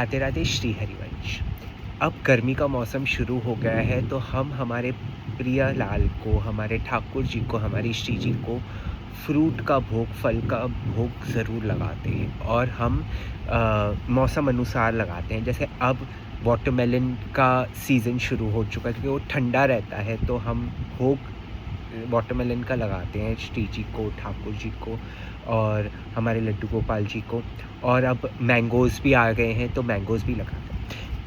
राधे राधे श्री हरिवंश। अब गर्मी का मौसम शुरू हो गया है तो हम हमारे प्रिय लाल को, हमारे ठाकुर जी को, हमारी श्री जी को फ्रूट का भोग, फल का भोग ज़रूर लगाते हैं और हम मौसम अनुसार लगाते हैं। जैसे अब वाटरमेलन का सीज़न शुरू हो चुका है क्योंकि वो ठंडा रहता है, तो हम भोग वाटरमेलन का लगाते हैं श्री जी को, ठाकुर जी को और हमारे लड्डू गोपाल जी को। और अब मैंगोज़ भी आ गए हैं तो मैंगोज़ भी लगाते हैं।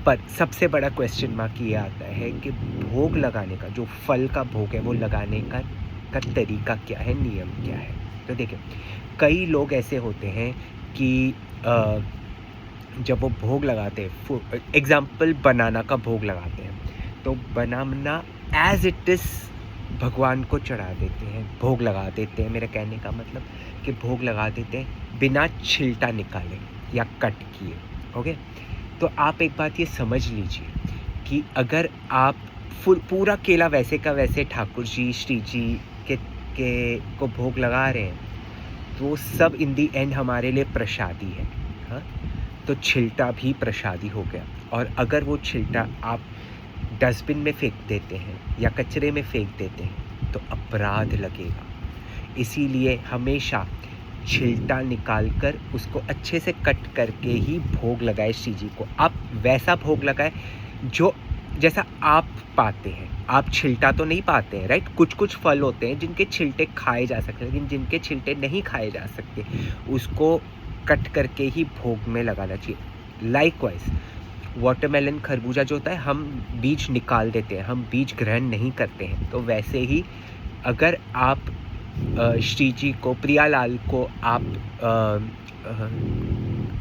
पर सबसे बड़ा क्वेश्चन मार्क ये आता है कि भोग लगाने का, जो फल का भोग है वो लगाने का तरीका क्या है, नियम क्या है। तो देखिए, कई लोग ऐसे होते हैं कि जब वो भोग लगाते हैं, एग्जाम्पल बनाना का भोग लगाते हैं, तो बनाना एज इट इज़ भगवान को चढ़ा देते हैं, भोग लगा देते हैं। मेरा कहने का मतलब कि भोग लगा देते हैं बिना छिलटा निकाले या कट किए। ओके, तो आप एक बात ये समझ लीजिए कि अगर आप पूरा केला वैसे का वैसे ठाकुर जी, श्री जी के को भोग लगा रहे हैं, तो वो सब इन दी एंड हमारे लिए प्रसादी है। हाँ, तो छिलटा भी प्रसादी हो गया। और अगर वो छिलटा आप डस्टबिन में फेंक देते हैं या कचरे में फेंक देते हैं तो अपराध लगेगा। इसीलिए हमेशा छिलटा निकाल कर उसको अच्छे से कट करके ही भोग लगाए श्री जी को। आप वैसा भोग लगाए जो जैसा आप पाते हैं। आप छिलटा तो नहीं पाते हैं, राइट। कुछ कुछ फल होते हैं जिनके छिलटे खाए जा सकते हैं, लेकिन जिनके छिलटे नहीं खाए जा सकते उसको कट करके ही भोग में लगाना चाहिए। लाइकवाइज वाटरमेलन, खरबूजा जो होता है, हम बीज निकाल देते हैं, हम बीज ग्रहण नहीं करते हैं। तो वैसे ही अगर आप श्री जी को, प्रियालाल को आप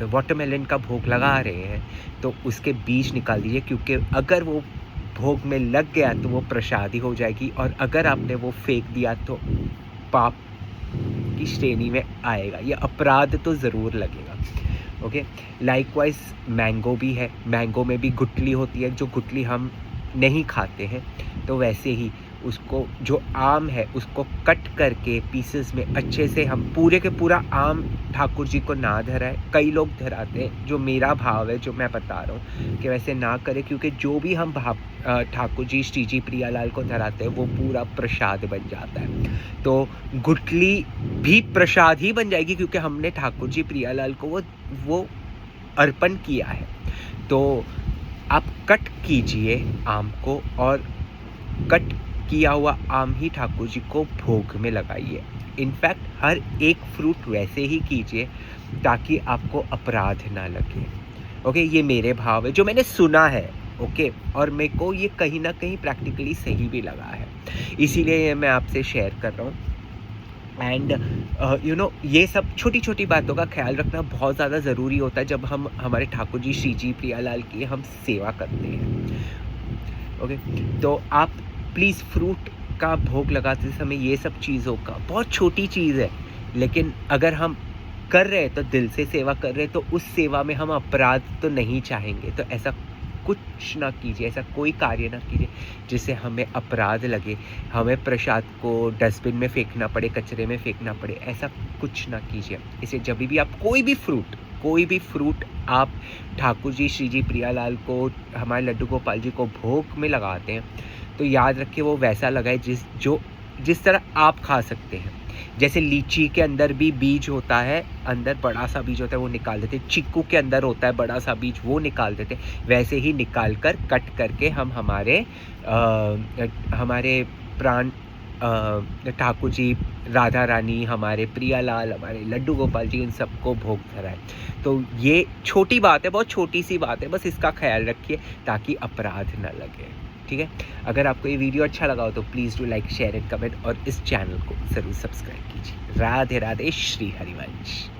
वाटरमेलन का भोग लगा रहे हैं तो उसके बीज निकाल दीजिए, क्योंकि अगर वो भोग में लग गया तो वो प्रसादी हो जाएगी, और अगर आपने वो फेंक दिया तो पाप की श्रेणी में आएगा, ये अपराध तो ज़रूर लगेगा। ओके, लाइकवाइज मैंगो भी है, मैंगो में भी गुठली होती है, जो गुठली हम नहीं खाते हैं। तो वैसे ही उसको, जो आम है उसको कट करके पीसेस में अच्छे से, हम पूरे के पूरा आम ठाकुर जी को ना धराए। कई लोग धराते हैं, जो मेरा भाव है, जो मैं बता रहा हूँ कि वैसे ना करें, क्योंकि जो भी हम भाव ठाकुर जी, श्री जी, प्रियालाल को धराते हैं वो पूरा प्रसाद बन जाता है। तो गुठली भी प्रसाद ही बन जाएगी, क्योंकि हमने ठाकुर जी, प्रियालाल को वो अर्पण किया है। तो आप कट कीजिए आम को, और कट किया हुआ आम ही ठाकुर जी को भोग में लगाइए। इनफैक्ट हर एक फ्रूट वैसे ही कीजिए ताकि आपको अपराध ना लगे। ओके, ये मेरे भाव है, जो मैंने सुना है। ओके, और मेरे को ये कहीं ना कहीं प्रैक्टिकली सही भी लगा है, इसीलिए ये मैं आपसे शेयर कर रहा हूँ। एंड ये सब छोटी छोटी बातों का ख्याल रखना बहुत ज़्यादा ज़रूरी होता है जब हम हमारे ठाकुर जी, श्री जी, प्रियालाल की हम सेवा करते हैं। ओके, तो आप प्लीज़ फ्रूट का भोग लगाते समय ये सब चीज़ों का, बहुत छोटी चीज़ है, लेकिन अगर हम कर रहे हैं तो दिल से सेवा कर रहे हैं, तो उस सेवा में हम अपराध तो नहीं चाहेंगे। तो ऐसा कुछ ना कीजिए, ऐसा कोई कार्य ना कीजिए जिससे हमें अपराध लगे, हमें प्रसाद को डस्टबिन में फेंकना पड़े, कचरे में फेंकना पड़े। ऐसा कुछ ना कीजिए। इसे जब भी आप कोई भी फ्रूट आप ठाकुर जी, श्री जी, प्रियालाल को, हमारे लड्डू गोपाल जी को भोग में लगाते हैं तो याद रखिए वो वैसा लगाए जिस तरह आप खा सकते हैं। जैसे लीची के अंदर भी बीज होता है, अंदर बड़ा सा बीज होता है, वो निकाल देते हैं। चिक्कू के अंदर होता है बड़ा सा बीज, वो निकाल देते हैं। वैसे ही निकाल कर, कट करके हम हमारे प्राण ठाकुर जी, राधा रानी, हमारे प्रियालाल, हमारे लड्डू गोपाल जी, इन सबको भोग धराए। तो ये छोटी बात है, बहुत छोटी सी बात है, बस इसका ख्याल रखिए ताकि अपराध न लगे। ठीक है, अगर आपको ये वीडियो अच्छा लगा हो तो please do like, share and comment, और इस चैनल को ज़रूर सब्सक्राइब कीजिए। राधे राधे श्री हरिवंश।